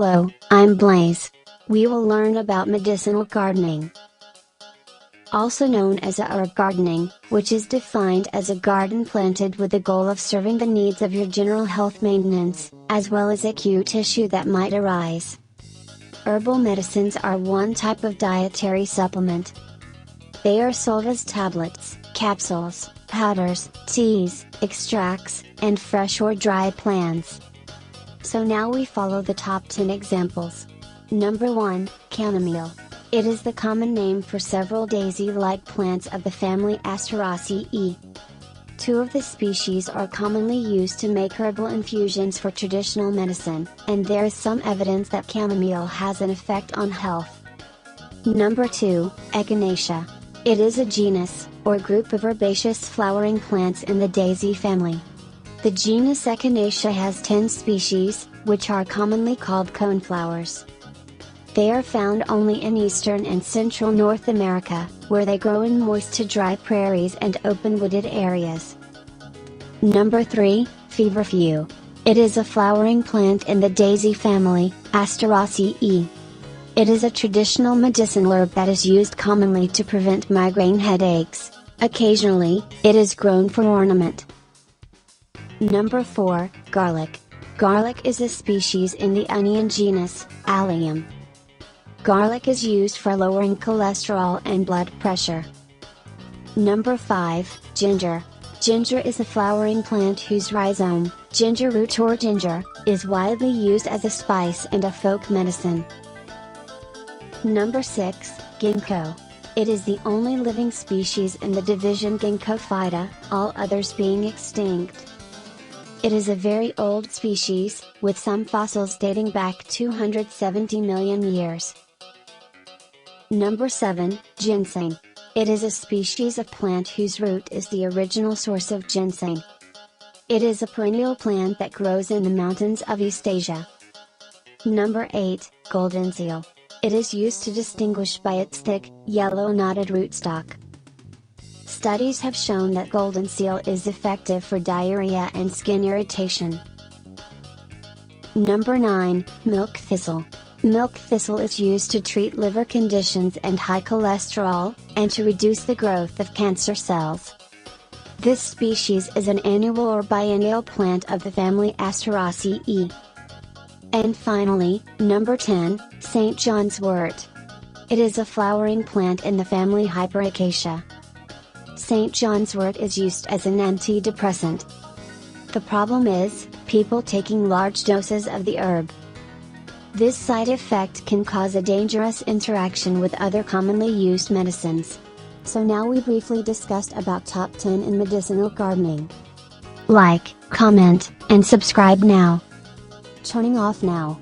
Hello, I'm Blaze. We will learn about medicinal gardening, also known as herb gardening, which is defined as a garden planted with the goal of serving the needs of your general health maintenance, as well as acute issue that might arise. Herbal medicines are one type of dietary supplement. They are sold as tablets, capsules, powders, teas, extracts, and fresh or dry plants. So now we follow the top 10 examples. Number 1, Chamomile. It is the common name for several daisy-like plants of the family Asteraceae. Two of the species are commonly used to make herbal infusions for traditional medicine, and there is some evidence that chamomile has an effect on health. Number 2, Echinacea. It is a genus, or group of herbaceous flowering plants in the daisy family. The genus Echinacea has 10 species, which are commonly called coneflowers. They are found only in eastern and central North America, where they grow in moist to dry prairies and open wooded areas. Number 3, Feverfew. It is a flowering plant in the daisy family, Asteraceae. It is a traditional medicinal herb that is used commonly to prevent migraine headaches. Occasionally, it is grown for ornament. Number 4, Garlic. Garlic is a species in the onion genus, Allium. Garlic is used for lowering cholesterol and blood pressure. Number 5, Ginger. Ginger is a flowering plant whose rhizome, ginger root or ginger, is widely used as a spice and a folk medicine. Number 6, Ginkgo. It is the only living species in the division Ginkgophyta, all others being extinct. It is a very old species, with some fossils dating back 270 million years. Number 7, Ginseng. It is a species of plant whose root is the original source of ginseng. It is a perennial plant that grows in the mountains of East Asia. Number 8, Goldenseal. It is used to distinguish by its thick, yellow knotted rootstock. Studies have shown that Goldenseal is effective for diarrhea and skin irritation. Number 9, Milk Thistle. Milk thistle is used to treat liver conditions and high cholesterol, and to reduce the growth of cancer cells. This species is an annual or biennial plant of the family Asteraceae. And finally, number 10, St. John's wort. It is a flowering plant in the family Hyperaceae. St. John's wort is used as an antidepressant. The problem is, people taking large doses of the herb. This side effect can cause a dangerous interaction with other commonly used medicines. So now we briefly discussed about top 10 in medicinal gardening. Like, comment, and subscribe now. Turning off now.